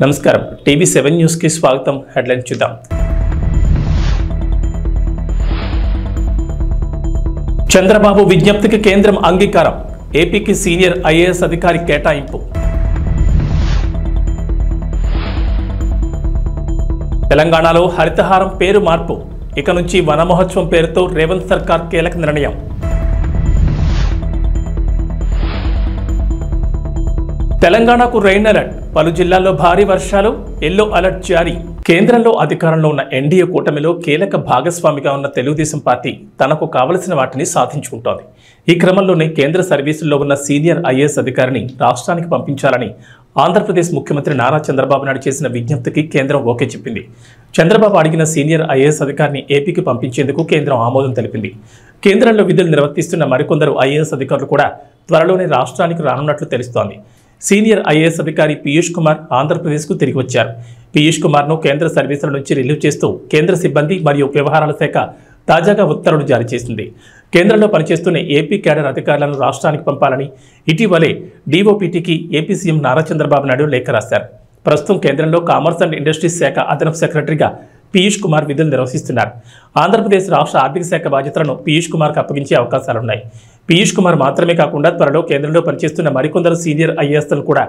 నమస్కారం టీవీ7 న్యూస్ కి స్వాగతం. హెడ్లైన్ చూద్దాం. చంద్రబాబు విజ్ఞప్తికి కేంద్రం అంగీకారం. ఏపీకి సీనియర్ ఐఏఎస్ అధికారి కేటాయింపు. తెలంగాణలో హరితహారం పేరు మార్పు. ఇక నుంచి వన మహోత్సవం పేరుతో రేవంత్ సర్కార్ కీలక నిర్ణయం. తెలంగాణకు రెయిన్ అలర్ట్. పలు జిల్లాల్లో భారీ వర్షాలు, ఎల్లో అలర్ట్ జారీ. కేంద్రంలో అధికారంలో ఉన్న ఎన్డీఏ కూటమిలో కీలక భాగస్వామిగా ఉన్న తెలుగుదేశం పార్టీ తనకు కావలసిన వాటిని సాధించుకుంటోంది. ఈ క్రమంలోనే కేంద్ర సర్వీసుల్లో ఉన్న సీనియర్ ఐఏఎస్ అధికారిని రాష్ట్రానికి పంపించాలని ఆంధ్రప్రదేశ్ ముఖ్యమంత్రి నారా చంద్రబాబు నాయుడు చేసిన విజ్ఞప్తికి కేంద్రం ఓకే చెప్పింది. చంద్రబాబు అడిగిన సీనియర్ ఐఏఎస్ అధికారిని ఏపీకి పంపించేందుకు కేంద్రం ఆమోదం తెలిపింది. కేంద్రంలో విధులు నిర్వర్తిస్తున్న మరికొందరు ఐఏఎస్ అధికారులు కూడా త్వరలోనే రాష్ట్రానికి రానున్నట్లు తెలుస్తోంది. సీనియర్ ఐఏఎస్ అధికారి పీయూష్ కుమార్ ఆంధ్రప్రదేశ్కు తిరిగి వచ్చారు. పీయూష్ కుమార్ను కేంద్ర సర్వీసుల నుంచి రిలీవ్ చేస్తూ కేంద్ర సిబ్బంది మరియు వ్యవహారాల శాఖ తాజాగా ఉత్తర్వులు జారీ చేసింది. కేంద్రంలో పనిచేస్తున్న ఏపీ క్యాడర్ అధికారులను రాష్ట్రానికి పంపాలని ఇటీవలే డీఓపీటీకి ఏపీ సీఎం నారా చంద్రబాబు నాయుడు లేఖ రాశారు. ప్రస్తుతం కేంద్రంలో కామర్స్ అండ్ ఇండస్ట్రీస్ శాఖ అదనపు సెక్రటరీగా పీయూష్ కుమార్ విధులు నిర్వహిస్తున్నారు. ఆంధ్రప్రదేశ్ రాష్ట్ర ఆర్థిక శాఖ బాధ్యతలను పీయూష్ కుమార్కు అప్పగించే అవకాశాలున్నాయి. పీయూష్ కుమార్ మాత్రమే కాకుండా త్వరలో కేంద్రంలో పనిచేస్తున్న మరికొందరు సీనియర్ ఐఏఎస్లను కూడా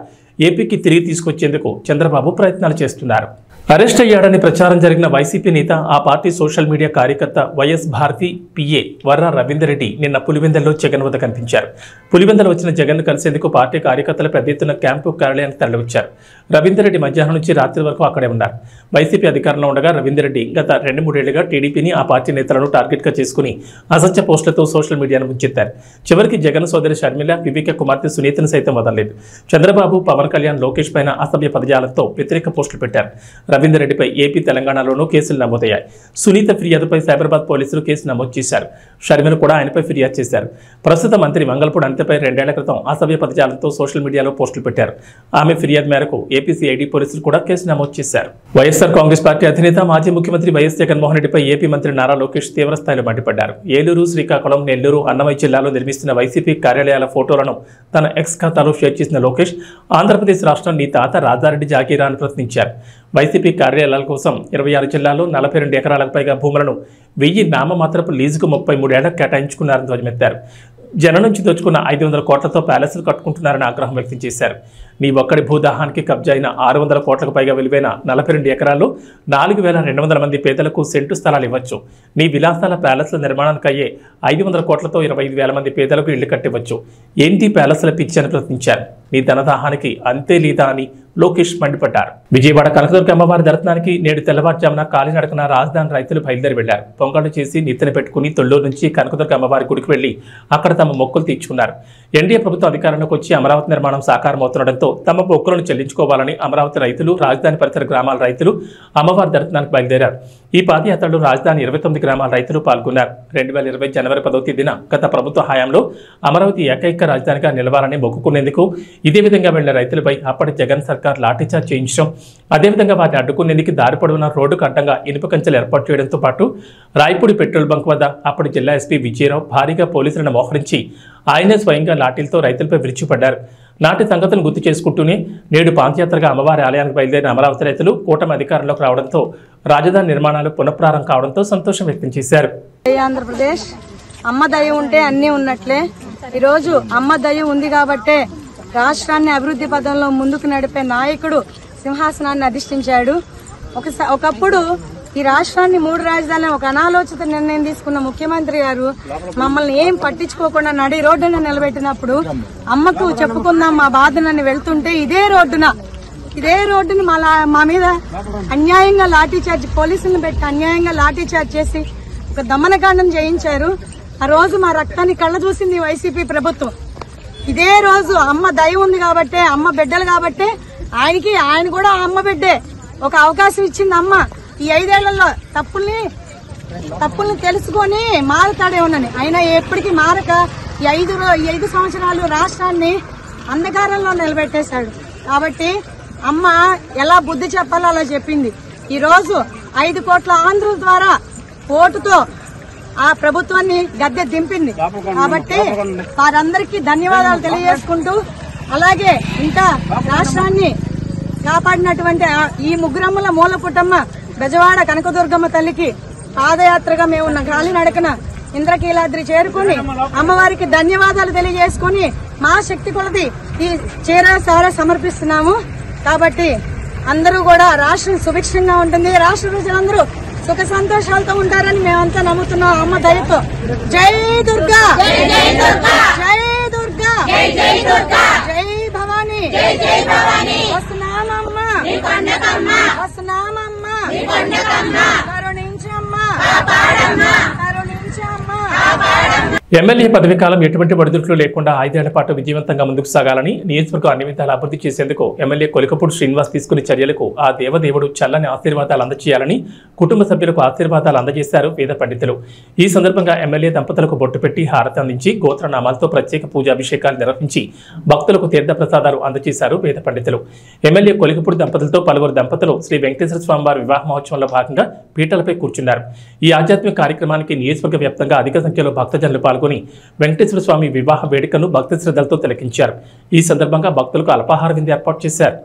ఏపీకి తిరిగి తీసుకొచ్చేందుకు చంద్రబాబు ప్రయత్నాలు చేస్తున్నారు. అరెస్ట్ అయ్యాడని ప్రచారం జరిగిన వైసీపీ నేత, ఆ పార్టీ సోషల్ మీడియా కార్యకర్త వైఎస్ భారతి పిఏ వర్రా రవీందర్ రెడ్డి నిన్న పులివెందులలో జగన్ వద్ద కనిపించారు. పులివెందులు వచ్చిన జగన్ కలిసేందుకు పార్టీ కార్యకర్తలు పెద్ద ఎత్తున క్యాంపు కార్యాలయానికి తరలివచ్చారు. రవీందర్ రెడ్డి మధ్యాహ్నం నుంచి రాత్రి వరకు అక్కడే ఉన్నారు. వైసీపీ అధికారంలో ఉండగా రవీందర్ రెడ్డి గత 2-3 ఏళ్లుగా టీడీపీని, ఆ పార్టీ నేతలను టార్గెట్గా చేసుకుని అసత్య పోస్టులతో సోషల్ మీడియాను ముంచెత్తారు. చివరికి జగన్ సోదరి షర్మిల, వివేక కుమార్తె సునీతను సైతం వదలలేదు. చంద్రబాబు, పవన్ కళ్యాణ్, లోకేష్ పైన అసభ్య పదజాలంతో వ్యతిరేక పోస్టులు పెట్టారు. రవీందర్ రెడ్డిపై ఏపీ, తెలంగాణలోనూ కేసులు నమోదయ్యాయి. సునీత ఫిర్యాదుపై సైబరాబాద్ పోలీసులు కేసు నమోదు చేశారు. షర్మిల కూడా ఆయనపై ఫిర్యాదు చేశారు. ప్రస్తుత మంత్రి మంగళపూడి అనితపై 2 ఏళ్ల క్రితం అసభ్య పదజాలంతో సోషల్ మీడియాలో పోస్టులు పెట్టారు. ఆమె ఫిర్యాదు మేరకు ఏపీ సిఐడి పోలీసులు కూడా కేసు నమోదు చేశారు. వైఎస్ఆర్ కాంగ్రెస్ పార్టీ అధినేత, మాజీ ముఖ్యమంత్రి వైఎస్ జగన్మోహన్ రెడ్డిపై ఏపీ మంత్రి నారా లోకేష్ తీవ్రస్థాయిలో మండిపడ్డారు. ఏలూరు, శ్రీకాకుళం, నెల్లూరు, అన్నమయ్య జిల్లాలో నిర్మిస్తున్న వైసీపీ కార్యాలయాల ఫోటోలను తన ఎక్స్ ఖాతాలో షేర్ చేసిన లోకేష్, ఆంధ్రప్రదేశ్ రాష్ట్రం నీ తాత రాజారెడ్డి జాగీరా అని ప్రశ్నించారు. వైసీపీ కార్యాలయాల కోసం 26 జిల్లాల్లో 42 ఎకరాలకు పైగా భూములను 1000 నామమాత్రపు లీజుకు 33 ఏళ్లకు కేటాయించుకున్నారని ధ్వజమెత్తారు. జనం నుంచి దోచుకున్న 500 కోట్లతో ప్యాలెస్లు కట్టుకుంటున్నారని ఆగ్రహం వ్యక్తం చేశారు. నీ ఒక్కడి భూదాహానికి కబ్జా అయిన 600 కోట్లకు పైగా విలువైన 42 ఎకరాల్లో 4200 మంది పేదలకు సెంటు స్థలాలు ఇవ్వచ్చు. నీ విలాసాల ప్యాలెస్ల నిర్మాణానికి అయ్యే 500 కోట్లతో 25,000 మంది పేదలకు ఇళ్లు కట్టివచ్చు. ఏంటి ప్యాలెస్ల పిచ్చి అని ప్రశ్నించారు. నీ ధనదాహానికి అంతే లేదా అని లోకేష్ మండిపడ్డారు. విజయవాడ కనకదుర్గ అమ్మవారి దర్శనానికి నేడు తెల్లవారుజామున కాలినడకన రాజధాని రైతులు బయలుదేరి వెళ్లారు. పొంగళ్లు చేసి నెత్తిన పెట్టుకుని తొల్లూరు నుంచి కనకదుర్గ అమ్మవారి గుడికి వెళ్లి అక్కడ తమ మొక్కులు తీర్చుకున్నారు. ఎన్డీఏ ప్రభుత్వం అధికారంలోకి వచ్చి అమరావతి నిర్మాణం సాకారమవుతుండటంతో తమ మొక్కులను చెల్లించుకోవాలని అమరావతి రైతులు, రాజధాని పరిసర గ్రామాల రైతులు అమ్మవారి దర్శనానికి బయలుదేరారు. ఈ పాదయాత్రలో రాజధాని 29 గ్రామాల రైతులు పాల్గొన్నారు. 2020 జనవరి 10వ తేదీన గత ప్రభుత్వ హయాంలో అమరావతి ఏకైక రాజధానిగా నిలవాలని మొక్కుకునేందుకు ఇదే విధంగా వెళ్లిన రైతులపై అప్పటి జగన్ సర్కార్ లాఠీచార్జ్ చేయించడం, అదేవిధంగా వారిని అడ్డుకునేందుకు దారి పొడవునా రోడ్డుకు అడ్డంగా ఇనుప కంచెలు ఏర్పాటు చేయడంతో పాటు రాయపూడి పెట్రోల్ బంక్ వద్ద అప్పటి జిల్లా ఎస్పీ విజయరావు భారీగా పోలీసులను మోహరించి ఆయనే స్వయంగా లాఠీలతో రైతులపై విరుచుపడ్డారు. నాటి సంగతిని గుర్తు చేసుకుంటూనే నేడు పాదయాత్రగా అమ్మవారి ఆలయానికి బయలుదేరిన అమరావతి రైతులు కూటమి అధికారంలోకి రావడంతో రాజధాని నిర్మాణాలు పునఃప్రారంభం కావడంతో సంతోషం వ్యక్తం చేశారు. ఆంధ్రప్రదేశ్ అమ్మ దయ ఉంటే అన్నీ ఉన్నట్లే. ఈరోజు అమ్మ దయ ఉంది కాబట్టే రాష్ట్రాన్ని అభివృద్ధి పదంలో ముందుకు నడిపే నాయకుడు సింహాసనాన్ని అధిష్ఠించాడు. ఒకప్పుడు ఈ రాష్ట్రాన్ని 3 రాజధానులు ఒక అనాలోచిత నిర్ణయం తీసుకున్న ముఖ్యమంత్రి గారు మమ్మల్ని ఏం పట్టించుకోకుండా నడి రోడ్డున నిలబెట్టినప్పుడు అమ్మకు చెప్పుకుందాం మా బాధనని వెళ్తుంటే ఇదే రోడ్డును మా మీద అన్యాయంగా లాఠీచార్జ్, పోలీసులను పెట్టి అన్యాయంగా లాఠీచార్జ్ చేసి ఒక దమనకాండం చేయించారు. ఆ రోజు మా రక్తాన్ని కళ్ళ చూసింది వైసీపీ ప్రభుత్వం. ఇదే రోజు అమ్మ దయ ఉంది కాబట్టే, అమ్మ బిడ్డలు కాబట్టే ఆయన కూడా అమ్మ బిడ్డే ఒక అవకాశం ఇచ్చింది అమ్మ. ఈ 5 ఏళ్లలో తప్పుల్ని తెలుసుకొని మారుతాడే ఉన్నాను. అయినా ఎప్పటికీ మారక ఈ 5 సంవత్సరాలు రాష్ట్రాన్ని అంధకారంలో నిలబెట్టేశాడు. కాబట్టి అమ్మ ఎలా బుద్ధి చెప్పాలో అలా చెప్పింది. ఈ రోజు 5 కోట్ల ఆంధ్రుల ద్వారా ఓటుతో ఆ ప్రభుత్వాన్ని గద్దె దింపింది. కాబట్టి వారందరికీ ధన్యవాదాలు తెలియజేసుకుంటూ, అలాగే ఇంకా రాష్ట్రాన్ని కాపాడినటువంటి ఈ ముగ్గురమ్మల మూల పుట్టమ్మ బెజవాడ కనకదుర్గమ్మ తల్లికి పాదయాత్రగా మేము కాలినడకన ఇంద్రకీలాద్రి చేరుకుని అమ్మవారికి ధన్యవాదాలు తెలియజేసుకుని మా శక్తి కొలది ఈ చీర సారా సమర్పిస్తున్నాము. కాబట్టి అందరూ కూడా రాష్ట్రం సుభిక్షంగా ఉంటుంది, రాష్ట్ర ప్రజలందరూ సుఖ సంతోషాలతో ఉంటారని మేమంతా నమ్ముతున్నాం అమ్మ దయతో. జై దుర్గా, జై దుర్గా, జై భవానీ, వస్తున్నామమ్మా, వస్తున్నామమ్మా, కరుణించమ్మా, కరుణించమ్మా. ఎమ్మెల్యే పదవి కాలం ఎటువంటి ఒడిదుడుకులు లేకుండా 5 ఏళ్ల పాటు విజయవంతంగా ముందుకు సాగాలని, నియోజకవర్గం అన్ని విధాలు అభివృద్ధి చేసేందుకు ఎమ్మెల్యే కొలికపూడి శ్రీనివాస్ తీసుకునే చర్యలకు ఆ దేవదేవుడు చల్లని ఆశీర్వాదాలు అందజేయాలని కుటుంబ సభ్యులకు ఆశీర్వాదాలు అందజేశారు వేద పండితులు. ఈ సందర్భంగా ఎమ్మెల్యే దంపతులకు బొట్టు పెట్టి హారతి అందించి గోత్రనామాలతో ప్రత్యేక పూజాభిషేకాలు నిర్వహించి భక్తులకు తీర్థ ప్రసాదాలు అందజేశారు వేద పండితులు. ఎమ్మెల్యే కొలికపూడి దంపతులతో పలువురు దంపతులు శ్రీ వెంకటేశ్వర స్వామి వారి వివాహ మహోత్సవంలో భాగంగా పీటలపై కూర్చున్నారు. ఈ ఆధ్యాత్మిక కార్యక్రమానికి నియోజకవర్గ వ్యాప్తంగా అధిక సంఖ్యలో భక్తజనులు పాల్గొని వెంకటేశ్వర స్వామి వివాహ వేడుకను భక్తి శ్రద్ధలతో తిలకించారు. ఈ సందర్భంగా భక్తులకు అల్పాహార విందు ఏర్పాటు చేశారు.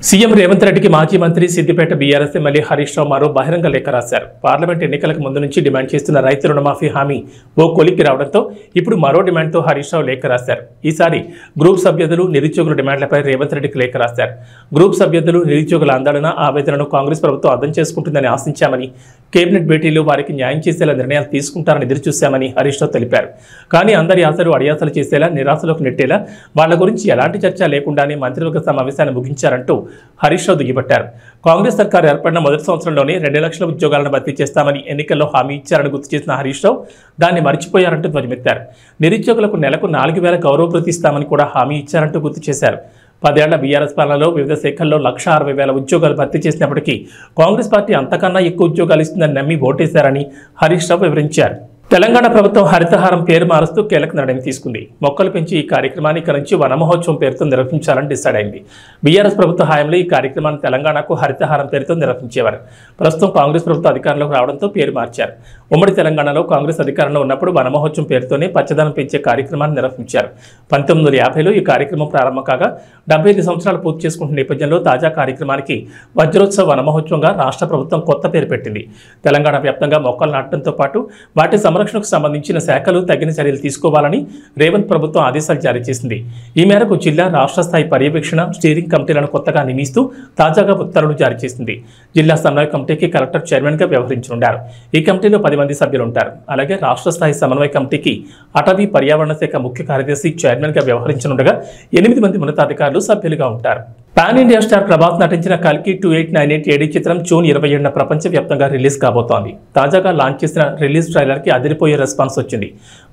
సీఎం రేవంత్ రెడ్డికి మాజీ మంత్రి సిద్దిపేట బీఆర్ఎస్ ఎమ్మెల్యే హరీష్ రావు మరో బహిరంగ లేఖ రాశారు. పార్లమెంట్ ఎన్నికలకు ముందు నుంచి డిమాండ్ చేస్తున్న రైతు రుణమాఫీ హామీ ఓ కొలిక్కి రావడంతో ఇప్పుడు మరో డిమాండ్తో హరీష్ రావు లేఖ రాశారు. ఈసారి గ్రూప్ సభ్యులు నిరుద్యోగుల డిమాండ్లపై రేవంత్ రెడ్డికి లేఖ రాశారు. గ్రూప్ సభ్యులు నిరుద్యోగుల ఆందోళన ఆవేదనను కాంగ్రెస్ ప్రభుత్వం అర్థం చేసుకుంటుందని ఆశించామని, కేబినెట్ భేటీలో వారికి న్యాయం చేసేలా నిర్ణయాలు తీసుకుంటారని ఎదురుచూశామని హరీష్ రావు తెలిపారు. కానీ అందరి ఆశలు అడియాసలు చేసేలా, నిరాశలోకి నెట్టేలా వాళ్ల గురించి ఎలాంటి చర్చ లేకుండానే మంత్రివర్గ సమావేశాన్ని ముగించారంటూ హరీష్ రావు దుయ్యబట్టారు. కాంగ్రెస్ సర్కారు ఏర్పడిన మొదటి సంవత్సరంలోనే 2 లక్షల ఉద్యోగాలను భర్తీ చేస్తామని ఎన్నికల్లో హామీ ఇచ్చారని గుర్తు చేసిన హరీష్ రావు దాన్ని మర్చిపోయారంటూ ధ్వజమెత్తారు. నిరుద్యోగులకు నెలకు 4,000 గౌరవ భృతి ఇస్తామని కూడా హామీ ఇచ్చారంటూ గుర్తు చేశారు. 10 ఏళ్ల బీఆర్ఎస్ పాలనలో వివిధ శాఖల్లో 1,60,000 ఉద్యోగాలు భర్తీ చేసినప్పటికీ కాంగ్రెస్ పార్టీ అంతకన్నా ఎక్కువ ఉద్యోగాలు ఇస్తుందని నమ్మి ఓటేశారని హరీష్ రావు వివరించారు. తెలంగాణ ప్రభుత్వం హరితహారం పేరు మారుస్తూ కీలక నిర్ణయం తీసుకుంది. మొక్కలు పెంచి ఈ కార్యక్రమాన్ని ఇక నుంచి వనమహోత్సవం పేరుతో నిర్వహించాలని డిసైడ్ అయింది. బీఆర్ఎస్ ప్రభుత్వ హయాంలో ఈ కార్యక్రమాన్ని తెలంగాణకు హరితహారం పేరుతో నిర్వహించేవారు. ప్రస్తుతం కాంగ్రెస్ ప్రభుత్వం అధికారంలోకి రావడంతో పేరు మార్చారు. ఉమ్మడి తెలంగాణలో కాంగ్రెస్ అధికారంలో ఉన్నప్పుడు వనమహోత్సవం పేరుతోనే పచ్చదనం పెంచే కార్యక్రమాన్ని నిర్వహించారు. 1950లో ఈ కార్యక్రమం ప్రారంభం కాగా 75 సంవత్సరాలు పూర్తి చేసుకుంటున్న నేపథ్యంలో తాజా కార్యక్రమానికి వజ్రోత్సవ వనమహోత్సవంగా రాష్ట్ర ప్రభుత్వం కొత్త పేరు పెట్టింది. తెలంగాణ వ్యాప్తంగా మొక్కలు నాటడంతో పాటు వాటి సంరక్షణకు సంబంధించిన శాఖలు తగిన చర్యలు తీసుకోవాలని రేవంత్ ప్రభుత్వం ఆదేశాలు జారీ చేసింది. ఈ మేరకు జిల్లా రాష్ట్ర స్థాయి పర్యవేక్షణ స్టీరింగ్ కమిటీలను కొత్తగా నియమిస్తూ తాజాగా ఉత్తర్వులు జారీ చేసింది. జిల్లా సమన్వయ కమిటీకి కలెక్టర్ చైర్మన్ గా వ్యవహరించనున్నారు. ఈ కమిటీలో 10 మంది సభ్యులు ఉంటారు. అలాగే రాష్ట్ర స్థాయి సమన్వయ కమిటీకి అటవీ పర్యావరణ శాఖ ముఖ్య కార్యదర్శి చైర్మన్ గా వ్యవహరించనుండగా 8 మంది ఉన్నతాధికారులు సభ్యులుగా ఉంటారు. పాన్ ఇండియా స్టార్ ప్రభాస్ నటించిన కల్కి 2898 ఏడీ చిత్రం జూన్ 27న ప్రపంచవ్యాప్తంగా రిలీజ్ కాబోతోంది. తాజాగా లాంచ్ చేసిన రిలీజ్ ట్రైలర్ కి అదిరిపోయే రెస్పాన్స్ వచ్చింది.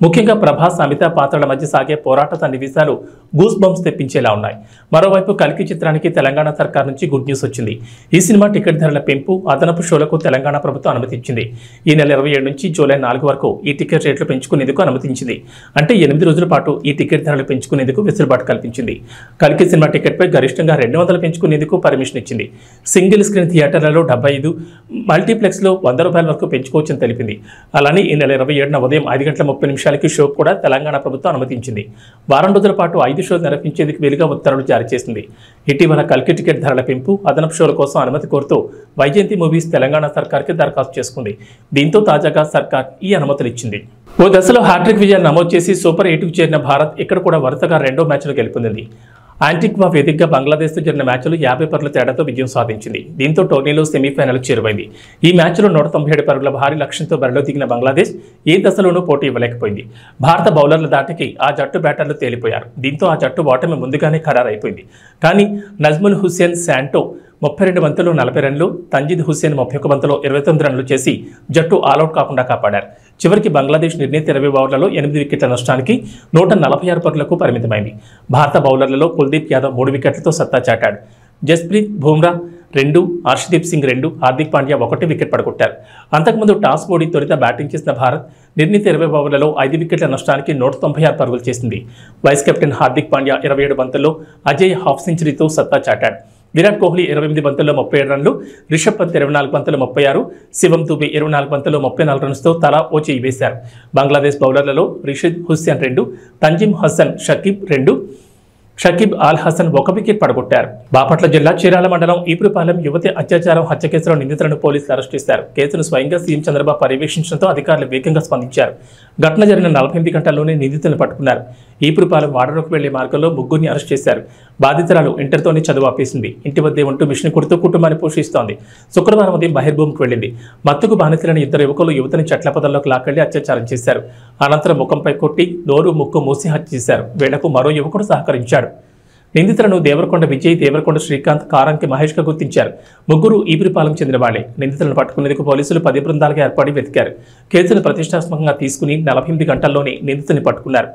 ముఖ్యంగా ప్రభాస్, అమితాబ్ పాత్రల మధ్య సాగే పోరాట సన్నివేశాలు గూస్ బంప్స్ తెప్పించేలా ఉన్నాయి. మరోవైపు కల్కి చిత్రానికి తెలంగాణ సర్కార్ నుంచి గుడ్ న్యూస్ వచ్చింది. ఈ సినిమా టికెట్ ధరల పెంపు, అదనపు షోలకు తెలంగాణ ప్రభుత్వం అనుమతించింది. ఈ నెల 27 నుంచి జూలై 4 వరకు ఈ టికెట్ రేట్లు పెంచుకునేందుకు అనుమతించింది. అంటే 8 రోజుల పాటు ఈ టికెట్ ధరలు పెంచుకునేందుకు వెసులుబాటు కల్పించింది. కల్కి సినిమా టికెట్ పై గరిష్టంగా 200 పెంచుకునేందుకు పర్మిషన్ ఇచ్చింది. సింగిల్ స్క్రీన్ థియేటర్లలో 75, మల్టీప్లెక్స్ లో 100 రూపాయల వరకు పెంచుకోవచ్చని తెలిపింది. అలానే ఈ నెల 27న ఉదయం 5:30 షో కూడా తెలంగాణ ప్రభుత్వం అనుమతించింది. వారం రోజుల పాటు 5 షోలు నిర్వహించేందుకు వీలుగా ఉత్తర్వులు జారీ చేసింది. ఇటీవల కల్కి టికెట్ ధరల పెంపు, అదనపు షోల కోసం అనుమతి కోరుతూ వైజయంతి మూవీస్ తెలంగాణ సర్కార్కి దరఖాస్తు చేసుకుంది. దీంతో తాజాగా సర్కార్ ఈ అనుమతులు ఇచ్చింది. ఓ దశలో హ్యాట్రిక్ విజయాలు నమోదు చేసి సూపర్ 8కు చేరిన భారత్ ఇక్కడ కూడా వరుసగా 2వ మ్యాచ్ను గెలుపొందింది. యాంటిగ్వా వేదికగా బంగ్లాదేశ్తో జరిగిన మ్యాచ్లో 50 పరుగుల తేడాతో విజయం సాధించింది. దీంతో టోర్నీలో సెమీఫైనల్కు చేరువైంది. ఈ మ్యాచ్లో 197 పరుగుల భారీ లక్ష్యంతో బరిలో దిగిన బంగ్లాదేశ్ ఏ దశలోనూ పోటీ ఇవ్వలేకపోయింది. భారత బౌలర్ల దాటికి ఆ జట్టు బ్యాటర్లు తేలిపోయారు. దీంతో ఆ జట్టు ఓటమి ముందుగానే ఖరారైపోయింది. కానీ నజ్ముల్ హుస్సేన్ శాంటో 32 బంతులు 40 రన్లు, తంజీద్ హుస్సేన్ 31 బంతులో 29 రన్లు చేసి జట్టు ఆలౌట్ కాకుండా కాపాడారు. చివరికి బంగ్లాదేశ్ నిర్ణీత 20 ఓవర్లలో 8 వికెట్ల నష్టానికి 146 పరుగులకు పరిమితమైంది. భారత బౌలర్లలో కుల్దీప్ యాదవ్ 3 వికెట్లతో సత్తా చాటాడు. జస్ప్రీత్ బుమ్రా 2, హర్షదీప్ సింగ్ 2, హార్దిక్ పాండ్యా 1 వికెట్ పడగొట్టారు. అంతకుముందు టాస్ ఓడి తొలుత బ్యాటింగ్ చేసిన భారత్ నిర్ణీత 20 ఓవర్లలో 5 వికెట్ల నష్టానికి 196 పరుగులు చేసింది. వైస్ కెప్టెన్ హార్దిక్ పాండ్యా 27 బంతుల్లో అజయ్ హాఫ్ సెంచరీతో సత్తా చాటాడు. విరాట్ కోహ్లీ 28 బంతుల్లో 37 రన్లు, రిషబ్ పంత్ 24 బంతుల్లో 36, శివం దుబే 24 బంతుల్లో 34 రన్స్తో తలా ఓ చేయి వేశారు. బంగ్లాదేశ్ బౌలర్లలో రిషద్ హుస్సేన్ 2, తంజిమ్ హసన్ షకీబ్ అల్ హసన్ 1 వికెట్ పడగొట్టారు. బాపట్ల జిల్లా చీరాల మండలం ఈపురపాలెం యువతి అత్యాచారం హత్య కేసులో నిందితులను పోలీసులు అరెస్ట్ చేశారు. కేసును స్వయంగా సీఎం చంద్రబాబు పర్యవేక్షించడంతో అధికారులు వేగంగా స్పందించారు. ఘటన జరిగిన 48 గంటల్లోనే నిందితులను పట్టుకున్నారు. ఈపురపాలెం వాడలోకి వెళ్లే మార్గంలో 3 అరెస్ట్ చేశారు. బాధితురాలు ఇంటర్తోనే చదువు ఆపేసింది. ఇంటి వద్దే ఉంటూ మిషన్ కుడుతూ కుటుంబాన్ని పోషిస్తోంది. శుక్రవారం ఉదయం బహిర్భూమికి వెళ్లింది. మత్తుకు బానితులైన 2 యువకులు యువతిని చెట్ల పొదల్లోకి లాక్కెళ్లి అత్యాచారం చేశారు. అనంతరం ముఖంపై కొట్టి నోరు ముక్కు మూసి హత్య చేశారు. వీళ్లకు మరో యువకుడు సహకరించాడు. నిందితులను దేవరకొండ విజయ్, దేవరకొండ శ్రీకాంత్, కారంకి మహేష్గా గుర్తించారు. 3 ఈపురపాలెం చెందిన వాళ్లే. నిందితులను పట్టుకునేందుకు పోలీసులు 10 బృందాలుగా ఏర్పడి వెతికారు. కేసును ప్రతిష్టాత్మకంగా తీసుకుని 48 గంటల్లోనే నిందితుని పట్టుకున్నారు.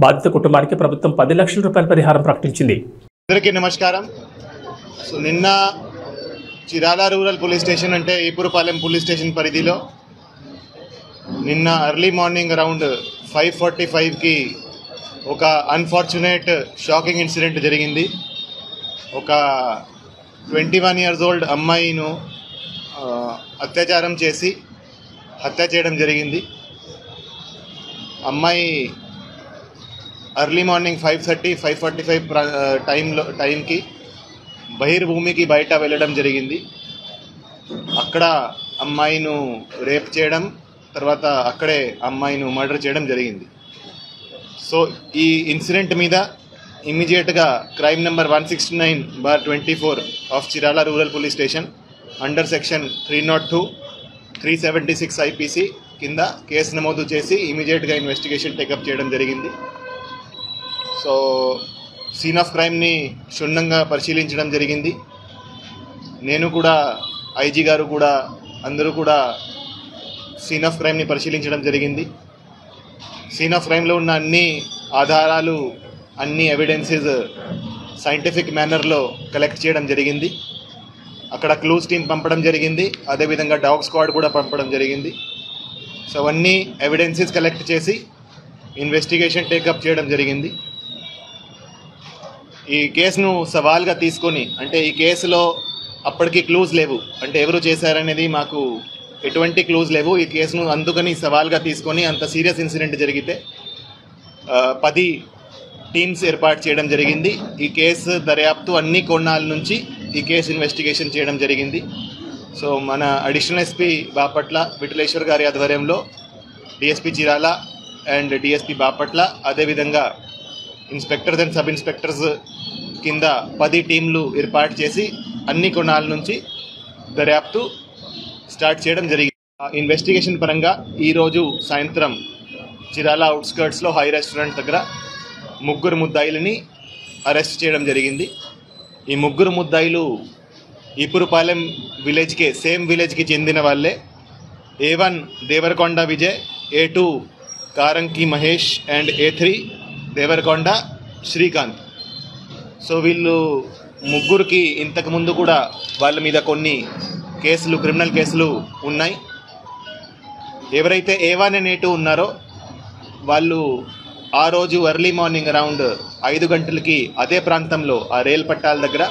బాధిత కుటుంబానికి ప్రభుత్వం 10 లక్షల రూపాయల పరిహారం ప్రకటించింది. అందరికీ నమస్కారం. సో నిన్న చిరాల రూరల్ పోలీస్ స్టేషన్ అంటే ఈపురపాలెం పోలీస్ స్టేషన్ పరిధిలో నిన్న ఎర్లీ మార్నింగ్ అరౌండ్ 5:45కి ఒక అన్ఫార్చునేట్ షాకింగ్ ఇన్సిడెంట్ జరిగింది. ఒక 21 years old అమ్మాయిను అత్యాచారం చేసి హత్య చేయడం జరిగింది. అమ్మాయి ఎర్లీ మార్నింగ్ 5:30, 5:45 టైంకి బహిర్భూమికి బయట వెళ్ళడం జరిగింది. అక్కడ అమ్మాయిను రేప్ చేయడం, తర్వాత అక్కడే అమ్మాయిను మర్డర్ చేయడం జరిగింది. సో ఈ ఇన్సిడెంట్ మీద ఇమ్మీడియట్గా crime number 169/24 of Chirala rural police station under section 302, 376 IPC కింద కేసు నమోదు చేసి ఇమ్మీడియట్గా ఇన్వెస్టిగేషన్ టేకప్ చేయడం జరిగింది. సో సీన్ ఆఫ్ క్రైమ్ని క్షుణ్ణంగా పరిశీలించడం జరిగింది. నేను కూడా, ఐజీ గారు కూడా, అందరూ కూడా సీన్ ఆఫ్ క్రైమ్ని పరిశీలించడం జరిగింది. సీన్ ఆఫ్ క్రైమ్లో ఉన్న అన్ని ఆధారాలు, అన్ని ఎవిడెన్సెస్ సైంటిఫిక్ మేనర్లో కలెక్ట్ చేయడం జరిగింది. అక్కడ క్లూస్ టీమ్ పంపడం జరిగింది. అదేవిధంగా డాగ్ స్క్వాడ్ కూడా పంపడం జరిగింది. సో అవన్నీ ఎవిడెన్సెస్ కలెక్ట్ చేసి ఇన్వెస్టిగేషన్ టేకప్ చేయడం జరిగింది. ఈ కేసును సవాల్గా తీసుకొని, అంటే ఈ కేసులో అప్పటికి క్లూస్ లేవు, అంటే ఎవరు చేశారనేది మాకు ఎటువంటి క్లూజ్ లేవు. ఈ కేసును అందుకని సవాల్గా తీసుకొని అంత సీరియస్ ఇన్సిడెంట్ జరిగితే 10 టీమ్స్ ఏర్పాటు చేయడం జరిగింది. ఈ కేసు దర్యాప్తు అన్ని కోణాల నుంచి ఈ కేసు ఇన్వెస్టిగేషన్ చేయడం జరిగింది. సో మన అడిషనల్ ఎస్పీ బాపట్ల విఠలేశ్వర్ గారి ఆధ్వర్యంలో DSP Chirala and DSP Bapatla, అదేవిధంగా ఇన్స్పెక్టర్స్ అండ్ సబ్ ఇన్స్పెక్టర్స్ కింద 10 టీంలు ఏర్పాటు చేసి అన్ని కోణాల నుంచి దర్యాప్తు స్టార్ట్ చేయడం జరిగింది. ఇన్వెస్టిగేషన్ పరంగా ఈరోజు సాయంత్రం చిరాల అవుట్స్కర్ట్స్లో హై రెస్టారెంట్ దగ్గర 3 ముద్దాయిలని అరెస్ట్ చేయడం జరిగింది. ఈ 3 ముద్దాయిలు ఈపురపాలెం విలేజ్కే, సేమ్ విలేజ్కి చెందిన వాళ్ళే. A1 Devarakonda Vijay, A2 Karanki Mahesh and A3 Devarakonda Srikanth. So వీళ్ళు 3కి ఇంతకుముందు కూడా వాళ్ళ మీద కొన్ని కేసులు, క్రిమినల్ కేసులు ఉన్నాయి. ఎవరైతే A1 and A2 ఉన్నారో వాళ్ళు ఆ రోజు ఎర్లీ మార్నింగ్ అరౌండ్ 5 గంటలకి అదే ప్రాంతంలో ఆ రైలు పట్టాల దగ్గర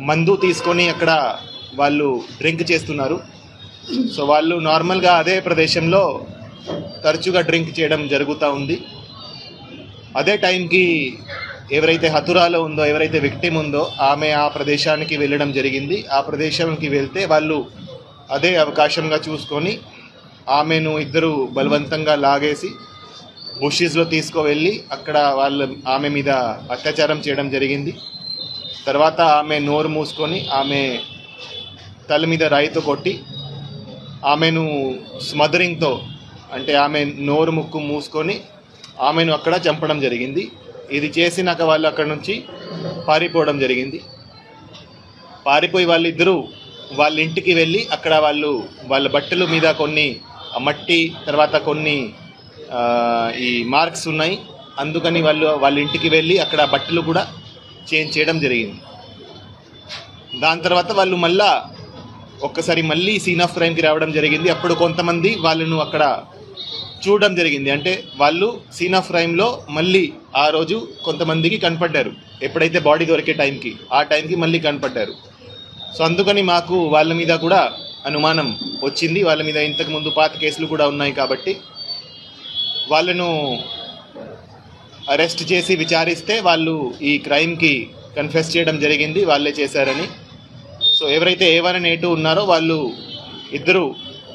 మందు తీసుకొని అక్కడ వాళ్ళు డ్రింక్ చేస్తున్నారు. సో వాళ్ళు నార్మల్గా అదే ప్రదేశంలో తరచుగా డ్రింక్ చేయడం జరుగుతూ ఉంది. అదే టైంకి ఎవరైతే హతురాలో ఉందో, ఎవరైతే విక్టిమ్ ఉందో ఆమె ఆ ప్రదేశానికి వెళ్ళడం జరిగింది. ఆ ప్రదేశానికి వెళ్తే వాళ్ళు అదే అవకాశంగా చూసుకొని ఆమెను ఇద్దరు బలవంతంగా లాగేసి బుషెస్లో తీసుకువెళ్ళి అక్కడ ఆమె మీద అత్యాచారం చేయడం జరిగింది. తర్వాత ఆమె నోరు మూసుకొని ఆమె తల మీద రాయితో కొట్టి ఆమెను స్మదరింగ్తో, అంటే ఆమె నోరు ముక్కు మూసుకొని ఆమెను అక్కడ చంపడం జరిగింది. ఇది చేసినాక వాళ్ళు అక్కడ నుంచి పారిపోవడం జరిగింది. పారిపోయి వాళ్ళిద్దరూ వాళ్ళ ఇంటికి వెళ్ళి అక్కడ వాళ్ళ బట్టల మీద కొన్ని మట్టి తర్వాత కొన్ని ఈ మార్క్స్ ఉన్నాయి. అందుకని వాళ్ళ ఇంటికి వెళ్ళి అక్కడ బట్టలు కూడా చేంజ్ చేయడం జరిగింది. దాని తర్వాత వాళ్ళు ఒక్కసారి మళ్ళీ సీన్ ఆఫ్ క్రైమ్కి రావడం జరిగింది. అప్పుడు కొంతమంది వాళ్ళను అక్కడ చూడడం జరిగింది. అంటే వాళ్ళు సీన్ ఆఫ్ క్రైమ్లో మళ్ళీ ఆ రోజు కొంతమందికి కనపడ్డారు. ఎప్పుడైతే బాడీ దొరికే ఆ టైంకి మళ్ళీ కనపడ్డారు. సో అందుకని మాకు వాళ్ళ మీద కూడా అనుమానం వచ్చింది. వాళ్ళ మీద ఇంతకుముందు పాత కేసులు కూడా ఉన్నాయి కాబట్టి వాళ్ళను అరెస్ట్ చేసి విచారిస్తే వాళ్ళు ఈ క్రైమ్కి కన్ఫెస్ చేయడం జరిగింది, వాళ్ళే చేశారని. సో ఎవరైతే A1 and A2 ఉన్నారో వాళ్ళు ఇద్దరు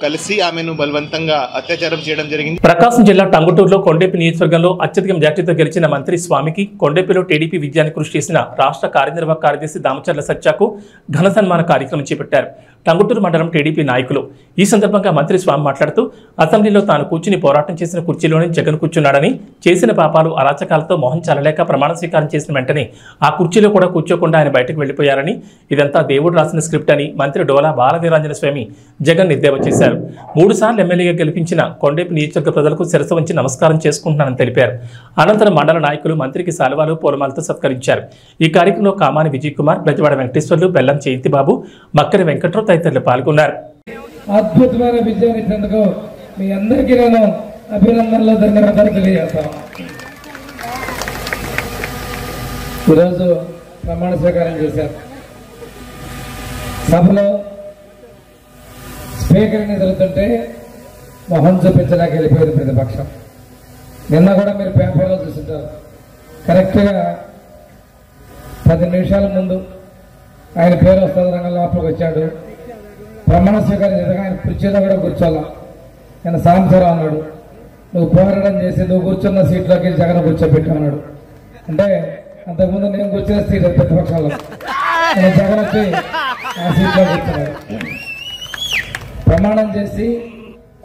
కలిసి ఆమెను బలవంతంగా అత్యాచారం చేయడం జరిగింది. ప్రకాశం జిల్లా టంగుటూరులో కొండేపి నియోజకవర్గంలో అత్యధిక మెజార్టీతో గెలిచిన మంత్రి స్వామికి కొండేపిలో టీడీపీ విజయాన్ని కృషి చేసిన రాష్ట్ర కార్యనిర్వాహక కార్యదర్శి దామచర్ల సత్యాకు ఘన సన్మాన కార్యక్రమం చేపట్టారు టంగుటూరు మండలం టీడీపీ నాయకులు. ఈ సందర్భంగా మంత్రి స్వామి మాట్లాడుతూ అసెంబ్లీలో తాను కూర్చుని పోరాటం చేసిన కుర్చీలోనే జగన్ కూర్చున్నాడని, చేసిన పాపాలు అరాచకాలతో మొహం చల్లలేక ప్రమాణ స్వీకారం చేసిన వెంటనే ఆ కుర్చీలో కూడా కూర్చోకుండా ఆయన బయటకు వెళ్లిపోయారని, ఇదంతా దేవుడు రాసిన స్క్రిప్ట్ అని మంత్రి డోలా బాలవీరాంజన స్వామి జగన్ ఎద్దేవా చేశారు. 3 సార్లు ఎమ్మెల్యేగా గెలిపించిన కొండేపి నియోజకవర్గ ప్రజలకు శిరస్సు వంచి నమస్కారం చేసుకుంటున్నానని తెలిపారు. అనంతరం మండల నాయకులు మంత్రికి శాలువాలు పూలమాలతో సత్కరించారు. ఈ కార్యక్రమంలో కామాని విజయ్ కుమార్, బెజవాడ వెంకటేశ్వర్లు, బెల్లం జయంతిబాబు, మక్కరి వెంకట్రావు తదితరులు పాల్గొన్నారు. అద్భుతమైన విజయాన్ని ఇచ్చేందుకు మీ అందరికీ నేను అభినందనలు, ధన్యవాదాలు తెలియజేస్తాను. ఈరోజు ప్రమాణ స్వీకారం చేశారు. సభలో స్పీకర్ని ఎదురుతుంటే మొహం చూపించడానికి వెళ్ళిపోయింది ప్రతిపక్షం. నిన్న కూడా మీరు పేపర్లో చూస్తుంటారు. కరెక్ట్గా 10 నిమిషాల ముందు ఆయన పేరు వస్తుంది రంగం లోపలికి వచ్చాడు. ప్రమాణ స్వీకారం చేశాక ఆయన కుర్చీలో కూడా కూర్చోాల. ఆయన సాంబశివరావు అన్నాడు, నువ్వు పోరాటం చేసి నువ్వు కూర్చున్న సీట్లోకి జగన్ కూర్చోబెట్టు అన్నాడు. అంటే అంతకుముందు నేను కూర్చున్న సీట్ ప్రతిపక్షంలో, నేను జగన్ వచ్చి ఆ సీట్లో కూర్చున్నాడు. ప్రమాణం చేసి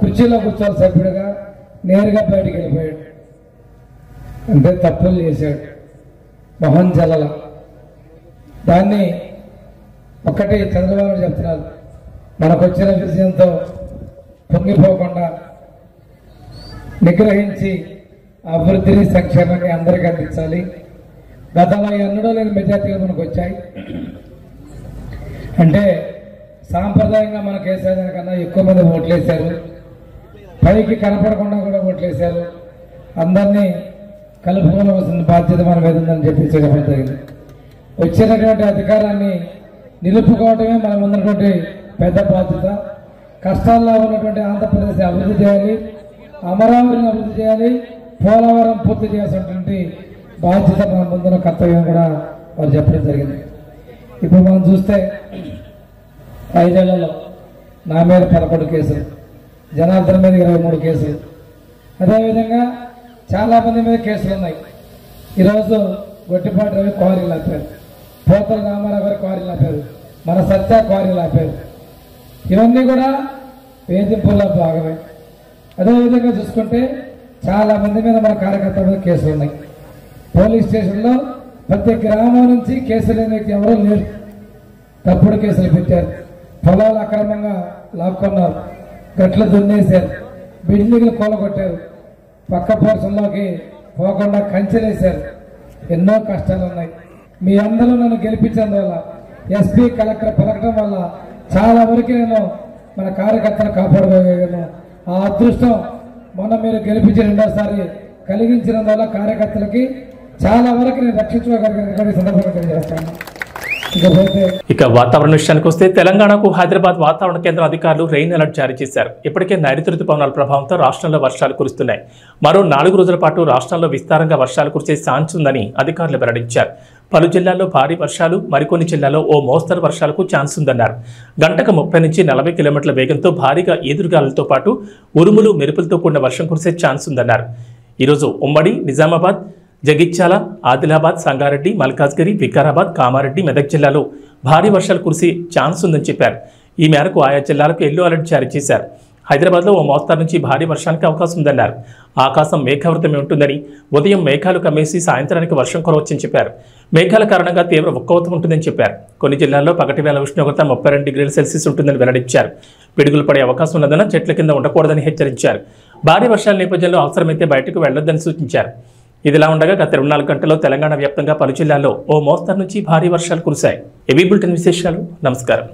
కుర్చీలో కూర్చోవాలి సభ్యుడిగా నేరుగా బయటికి వెళ్ళిపోయాడు. అంటే తప్పులు చేశాడు, మొహం జల్లల. దాన్ని ఒక్కటి చంద్రబాబు చెప్తున్నారు, మనకు వచ్చిన విజయంతో పొంగిపోకుండా నిగ్రహించి అభివృద్ధిని, సంక్షేమాన్ని అందరికీ అందించాలి. గతంలో ఎన్నడూ లేని మెజార్టీగా మనకు వచ్చాయి. అంటే సాంప్రదాయంగా మనకు వేసేదానికన్నా ఎక్కువ మంది ఓట్లేశారు. పైకి కనపడకుండా కూడా ఓట్లేశారు. అందరినీ కలుపుకోవాల్సిన బాధ్యత మన మీద ఉందని చెప్పి చెప్పడం జరిగింది. వచ్చినటువంటి అధికారాన్ని నిలుపుకోవడమే మన ముందున్నటువంటి పెద్ద బాధ్యత. కష్టాల్లో ఉన్నటువంటి ఆంధ్రప్రదేశ్ అభివృద్ధి చేయాలి, అమరావతిని అభివృద్ధి చేయాలి, పోలవరం పూర్తి చేయాల్సినటువంటి బాధ్యత మన ముందున్న కర్తవ్యం కూడా వారు చెప్పడం జరిగింది. ఇప్పుడు మనం చూస్తే 5 ఏళ్లలో నా మీద 11 కేసులు, జనార్దన్ మీద 23 కేసులు, అదేవిధంగా చాలామంది మీద కేసులు ఉన్నాయి. ఈరోజు గొట్టిపాటి రవి క్వారీలు ఆపారు, పోతల రామారావు గారు క్వారీలు ఆపారు, మన సత్య క్వారీలు ఆపారు. ఇవన్నీ కూడా వేధింపుల్లో భాగమే. అదేవిధంగా చూసుకుంటే చాలామంది మీద మన కార్యకర్తల మీద కేసులు ఉన్నాయి. పోలీస్ స్టేషన్లో ప్రతి గ్రామం నుంచి కేసులు లేని ఎవరూ లేరు. తప్పుడు కేసులు పెట్టారు, పొలాలు అక్రమంగా లాక్కున్నారు, గట్లు దున్నేశారు, బిల్డింగ్లు కూలగొట్టారు, పక్క పోర్షన్లోకి పోకుండా కంచెలేశారు. ఎన్నో కష్టాలు ఉన్నాయి. మీ అందరూ నన్ను గెలిపించినందువల్ల, ఎస్పీ కలెక్టర్ పలకడం వల్ల చాలా వరకు నేను మన కార్యకర్తను కాపాడుకోగలను. ఆ అదృష్టం మొన్న మీరు గెలిపించి 2వ సారి కలిగించినందువల్ల కార్యకర్తలకి చాలా వరకు నేను రక్షించుకోగలిగిన సందర్భంగా తెలియజేస్తాను. ఇక వాతావరణ విషయానికి వస్తే తెలంగాణకు హైదరాబాద్ వాతావరణ కేంద్రం అధికారులు రెయిన్ అలర్ట్ జారీ చేశారు. ఇప్పటికే నైరుతి రుతుపవనాల ప్రభావంతో రాష్ట్రంలో వర్షాలు కురుస్తున్నాయి. మరో 4 రోజుల పాటు రాష్ట్రంలో విస్తారంగా వర్షాలు కురిసే ఛాన్స్ ఉందని అధికారులు వెల్లడించారు. పలు జిల్లాల్లో భారీ వర్షాలు, మరికొన్ని జిల్లాల్లో ఓ మోస్తరు వర్షాలకు ఛాన్స్ ఉందన్నారు. గంటకు 30 నుంచి 40 కిలోమీటర్ల వేగంతో భారీగా ఈదురుగాలులతో పాటు ఉరుములు, మెరుపులతో కూడిన వర్షం కురిసే ఛాన్స్ ఉందన్నారు. ఈరోజు ఉమ్మడి నిజామాబాద్, జగిత్యాల, ఆదిలాబాద్, సంగారెడ్డి, మల్కాజ్గిరి, వికారాబాద్, కామారెడ్డి, మెదక్ జిల్లాలో భారీ వర్షాలు కురిసే ఛాన్స్ ఉందని చెప్పారు. ఈ మేరకు ఆయా జిల్లాలకు ఎల్లో అలర్ట్ జారీ చేశారు. హైదరాబాద్లో ఓ మోస్తారు నుంచి భారీ వర్షానికి అవకాశం ఉందన్నారు. ఆకాశం మేఘావృతమే ఉంటుందని, ఉదయం మేఘాలు కమ్మేసి సాయంత్రానికి వర్షం కురవచ్చని చెప్పారు. మేఘాల కారణంగా తీవ్ర ఉక్కవతం ఉంటుందని చెప్పారు. కొన్ని జిల్లాల్లో పగటి వేళ ఉష్ణోగ్రత 32 డిగ్రీల సెల్సియస్ ఉంటుందని వెల్లడించారు. పిడుగులు పడే అవకాశం ఉన్నందున చెట్ల కింద ఉండకూడదని హెచ్చరించారు. భారీ వర్షాల నేపథ్యంలో అవసరమైతే బయటకు వెళ్లొద్దని సూచించారు. ఇదిలా ఉండగా గత 24 గంటల్లో తెలంగాణ వ్యాప్తంగా పలు జిల్లాల్లో ఓ మోస్తరు నుంచి భారీ వర్షాలు కురిశాయి. ఏవీ బులెటిన్ విశేషాలు. నమస్కారం.